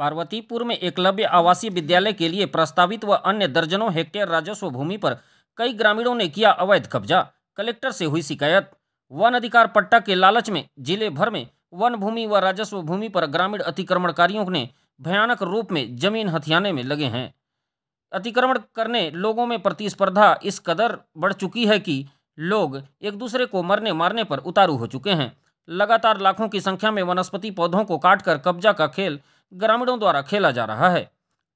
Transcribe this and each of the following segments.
पार्वतीपुर में एकलव्य आवासीय विद्यालय के लिए प्रस्तावित व अन्य दर्जनों हेक्टेयर राजस्व भूमि पर कई ग्रामीणों ने किया अवैध कब्जा। कलेक्टर से हुई शिकायत। वन अधिकार पट्टा के लालच में जिले भर में वन भूमि व राजस्व भूमि पर ग्रामीण अतिक्रमणकारियों ने भयानक रूप में जमीन हथियाने में लगे हैं। अतिक्रमण करने लोगों में प्रतिस्पर्धा इस कदर बढ़ चुकी है कि लोग एक दूसरे को मरने मारने पर उतारू हो चुके हैं। लगातार लाखों की संख्या में वनस्पति पौधों को काटकर कब्जा का खेल ग्रामीणों द्वारा खेला जा रहा है।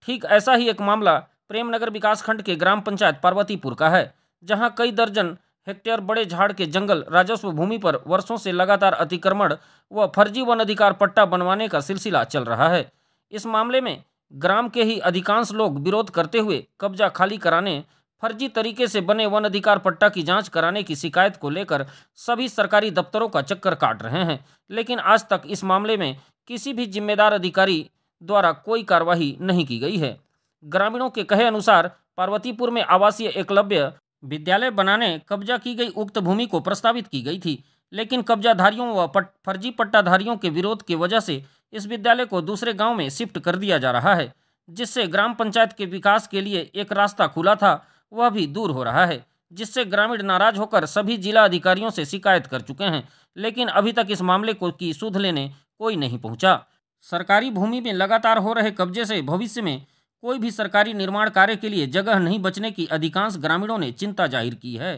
ठीक ऐसा ही एक मामला प्रेमनगर विकासखंड के ग्राम पंचायत पार्वतीपुर का है, जहां कई दर्जन हेक्टेयर बड़े झाड़ के जंगल राजस्व भूमि पर वर्षों से लगातार अतिक्रमण व फर्जी वन अधिकार पट्टा बनवाने का सिलसिला चल रहा है। इस मामले में ग्राम के ही अधिकांश लोग विरोध करते हुए कब्जा खाली कराने, फर्जी तरीके से बने वन अधिकार पट्टा की जांच कराने की शिकायत को लेकर सभी सरकारी दफ्तरों का चक्कर काट रहे हैं, लेकिन आज तक इस मामले में किसी भी जिम्मेदार अधिकारी द्वारा कोई कार्रवाई नहीं की गई है। ग्रामीणों के कहे अनुसार पार्वतीपुर में आवासीय एकलव्य विद्यालय बनाने कब्जा की गई उक्त भूमि को प्रस्तावित की गई थी, लेकिन कब्जाधारियों व फर्जी पट्टाधारियों के विरोध की वजह से इस विद्यालय को दूसरे गांव में शिफ्ट कर दिया जा रहा है, जिससे ग्राम पंचायत के विकास के लिए एक रास्ता खुला था वह भी दूर हो रहा है, जिससे ग्रामीण नाराज होकर सभी जिला अधिकारियों से शिकायत कर चुके हैं, लेकिन अभी तक इस मामले को की सुध लेने कोई नहीं पहुंचा। सरकारी भूमि में लगातार हो रहे कब्जे से भविष्य में कोई भी सरकारी निर्माण कार्य के लिए जगह नहीं बचने की अधिकांश ग्रामीणों ने चिंता जाहिर की है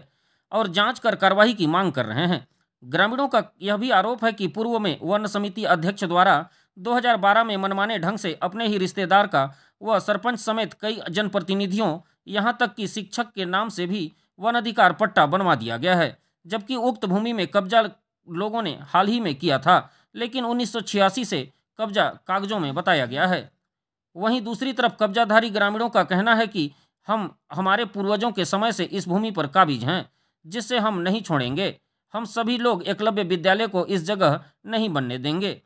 और जांच कर कार्रवाई की मांग कर रहे हैं। ग्रामीणों का यह भी आरोप है कि पूर्व में वन समिति अध्यक्ष द्वारा 2012 में मनमाने ढंग से अपने ही रिश्तेदार का व सरपंच समेत कई जनप्रतिनिधियों, यहाँ तक कि शिक्षक के नाम से भी वन अधिकार पट्टा बनवा दिया गया है, जबकि उक्त भूमि में कब्जा लोगों ने हाल ही में किया था, लेकिन 1986 से कब्जा कागजों में बताया गया है। वहीं दूसरी तरफ कब्जाधारी ग्रामीणों का कहना है कि हम हमारे पूर्वजों के समय से इस भूमि पर काबिज हैं, जिससे हम नहीं छोड़ेंगे। हम सभी लोग एकलव्य विद्यालय को इस जगह नहीं बनने देंगे।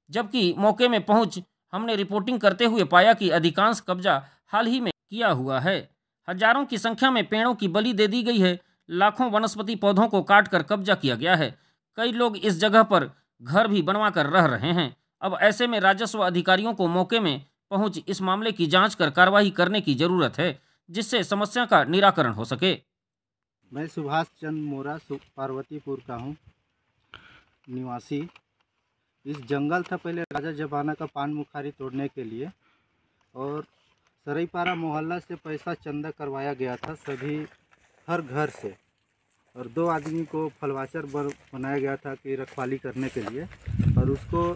जबकि मौके में पहुंच हमने रिपोर्टिंग करते हुए पाया कि अधिकांश कब्जा हाल ही में किया हुआ है। हजारों की संख्या में पेड़ों की बलि दे दी गई है, लाखों वनस्पति पौधों को काटकर कब्जा किया गया है। कई लोग इस जगह पर घर भी बनवा कर रह रहे हैं। अब ऐसे में राजस्व अधिकारियों को मौके में पहुंच इस मामले की जांच कर कार्रवाई करने की जरूरत है, जिससे समस्या का निराकरण हो सके। मैं सुभाष चंद्र मोरा पार्वतीपुर का हूं निवासी। इस जंगल था पहले राजा जमाना का पान मुखारी तोड़ने के लिए, और सरईपारा मोहल्ला से पैसा चंदा करवाया गया था सभी हर घर से, और 2 आदमी को फलवाचर बनाया गया था कि रखवाली करने के लिए, और उसको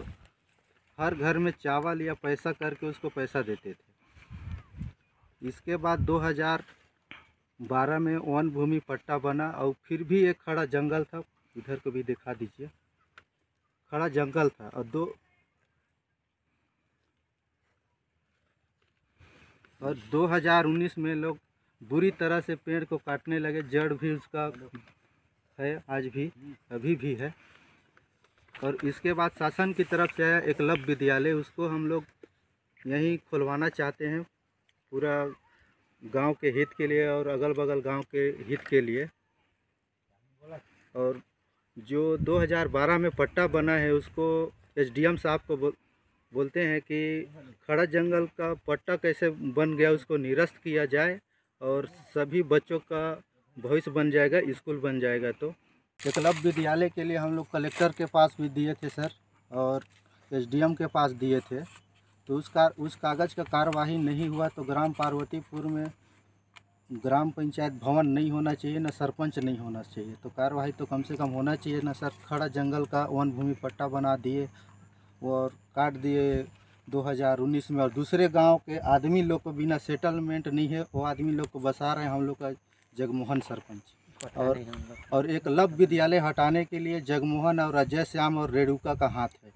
हर घर में चावल या पैसा करके उसको पैसा देते थे। इसके बाद 2012 में वन भूमि पट्टा बना, और फिर भी एक खड़ा जंगल था, इधर को भी दिखा दीजिए, खड़ा जंगल था, और 2019 में लोग बुरी तरह से पेड़ को काटने लगे। जड़ भी उसका है, आज भी अभी भी है। और इसके बाद शासन की तरफ से आया एकलव्य विद्यालय, उसको हम लोग यहीं खुलवाना चाहते हैं, पूरा गांव के हित के लिए और अगल बगल गांव के हित के लिए। और जो 2012 में पट्टा बना है उसको एसडीएम साहब को बोलते हैं कि खड़ा जंगल का पट्टा कैसे बन गया उसको निरस्त किया जाए, और सभी बच्चों का भविष्य बन जाएगा, स्कूल बन जाएगा। तो एकलव्य विद्यालय के लिए हम लोग कलेक्टर के पास भी दिए थे सर, और एसडीएम के पास दिए थे, तो उस कागज़ का कार्यवाही नहीं हुआ। तो ग्राम पार्वतीपुर में ग्राम पंचायत भवन नहीं होना चाहिए, न सरपंच नहीं होना चाहिए, तो कार्यवाही तो कम से कम होना चाहिए ना सर। खड़ा जंगल का वन भूमि पट्टा बना दिए और काट दिए 2019 में, और दूसरे गांव के आदमी लोग को बिना सेटलमेंट नहीं है, वो आदमी लोग को बसा रहे हैं हम लोग का जगमोहन सरपंच। और एकलव्य विद्यालय हटाने के लिए जगमोहन और अजय श्याम और रेणुका का हाथ है।